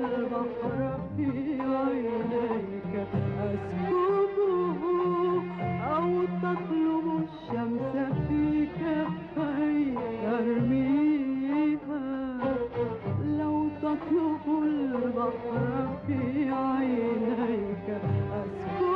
البحر في عينيك أسكبه، أو تطلب الشمس في كفي أرميها. لو تطلب البحر في عينيك أسكبه،